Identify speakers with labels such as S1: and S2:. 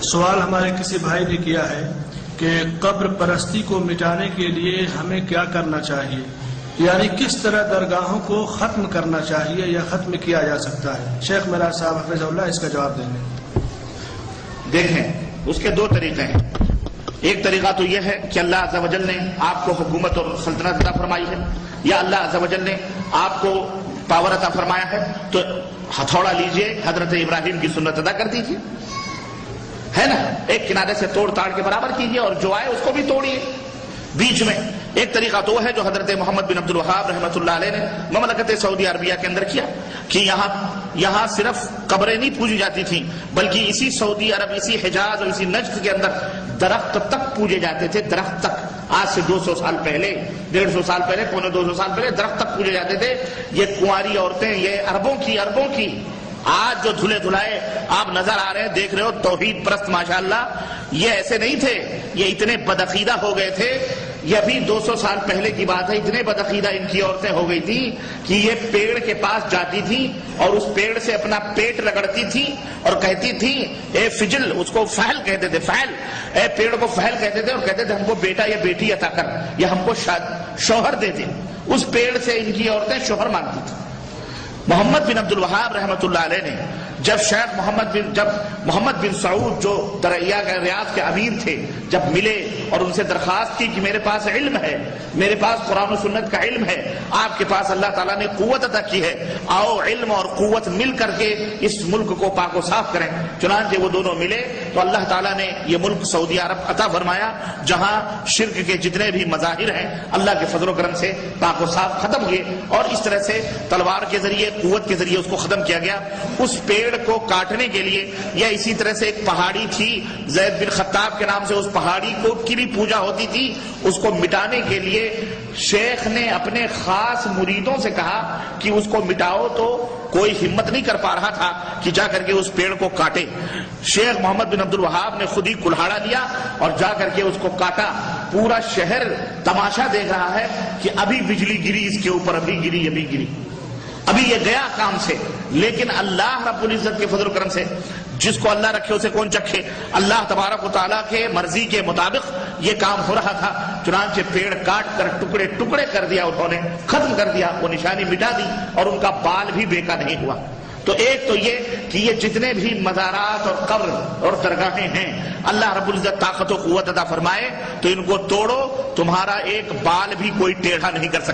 S1: سوال ہمارے کسی بھائی نے کیا ہے کہ قبر پرستی کو مٹانے کے لیے ہمیں کیا کرنا چاہیے، یعنی کس طرح درگاہوں کو ختم کرنا چاہیے یا ختم کیا جا سکتا ہے؟ شیخ میرا صاحب حفظ اللہ اس کا جواب دیں گے۔
S2: دیکھیں، اس کے دو طریقے ہیں۔ ایک طریقہ تو یہ ہے کہ اللہ عز و جل نے آپ کو حکومت اور سلطنت عطا فرمائی ہے، یا اللہ عز و جل نے آپ کو پاور عطا فرمایا ہے، تو ہتھوڑا لیجئے، حضرت ابراہیم کی سنت ادا کر دیجئے، ہے نا، ایک کنارے سے توڑ تاڑ کے برابر کیجئے، اور جو آئے اس کو بھی توڑیے بیچ میں۔ ایک طریقہ تو ہے جو حضرت محمد بن عبد الوہاب رحمۃ اللہ علیہ نے مملکت سعودی عربیہ کے اندر کیا، کہ یہاں صرف قبریں نہیں پوجی جاتی تھیں، بلکہ اسی سعودی عرب، اسی حجاز اور اسی نجد کے اندر درخت تک پوجے جاتے تھے، درخت تک۔ آج سے 200 سال پہلے، 150 سال پہلے، پونے 200 سال پہلے درخت تک پوجے جاتے تھے۔ یہ کنواری عورتیں، یہ اربوں کی آج جو دھلے دھلائے آپ نظر آ رہے ہیں، دیکھ رہے ہو، توحید پرست ماشاءاللہ، یہ ایسے نہیں تھے، یہ اتنے بدعقیدہ ہو گئے تھے۔ یہ ابھی 200 سال پہلے کی بات ہے، اتنے بدعقیدہ ان کی عورتیں ہو گئی تھیں کہ یہ پیڑ کے پاس جاتی تھیں اور اس پیڑ سے اپنا پیٹ رگڑتی تھیں اور کہتی تھیں، اے فجل، اس کو فحل کہتے تھے، فحل، اے پیڑ کو فحل کہتے تھے، اور کہتے تھے ہم کو بیٹا یا بیٹی عطا کر، یا ہم کو شوہر دے دے۔ اس پیڑ سے ان کی عورتیں شوہر مانگتی تھیں۔ محمد بن عبد الوہاب رحمۃ اللہ علیہ نے جب محمد بن سعود جو ریاض کے امیر تھے، جب ملے اور ان سے درخواست کی کہ میرے پاس علم ہے، میرے پاس قرآن و سنت کا علم ہے، آپ کے پاس اللہ تعالیٰ نے قوت عطا کی ہے، آؤ علم اور قوت مل کر کے اس ملک کو پاک و صاف کریں۔ چنانچہ وہ دونوں ملے تو اللہ تعالیٰ نے یہ ملک سعودی عرب عطا فرمایا، جہاں شرک کے جتنے بھی مظاہر ہیں اللہ کے فضل و کرم سے پاک و صاف ختم ہوئے، اور اس طرح سے تلوار کے ذریعے، قوت کے ذریعے اس کو ختم کیا گیا۔ اس پیڑ کو کاٹنے کے لیے، یا اسی طرح سے ایک پہاڑی تھی زید بن خطاب کے نام سے، اس پہاڑی کی بھی پوجا ہوتی تھی، اس کو مٹانے کے لیے شیخ نے اپنے خاص مریدوں سے کہا کہ اس کو مٹاؤ، تو کوئی ہمت نہیں کر پا رہا تھا کہ جا کر کے اس پیڑ کو کاٹے۔ شیخ محمد بن عبد الوہاب نے خود ہی کلہاڑا لیا اور جا کر کے اس کو کاٹا۔ پورا شہر تماشا دیکھ رہا ہے کہ ابھی بجلی گری اس کے اوپر، ابھی گری، ابھی یہ گیا کام سے۔ لیکن اللہ رب العزت کے فضل و کرم سے، جس کو اللہ رکھے اسے کون چکھے، اللہ تبارک و تعالیٰ کے مرضی کے مطابق یہ کام ہو رہا تھا۔ چنانچہ پیڑ کاٹ کر ٹکڑے ٹکڑے کر دیا، انہوں نے ختم کر دیا، وہ نشانی مٹا دی، اور ان کا بال بھی بیکا نہیں ہوا۔ تو ایک تو یہ کہ یہ جتنے بھی مزارات اور قبر اور درگاہیں ہیں، اللہ رب العزت طاقت و قوت عطا فرمائے تو ان کو توڑو، تمہارا ایک بال بھی کوئی ٹیڑھا نہیں کر سکتا۔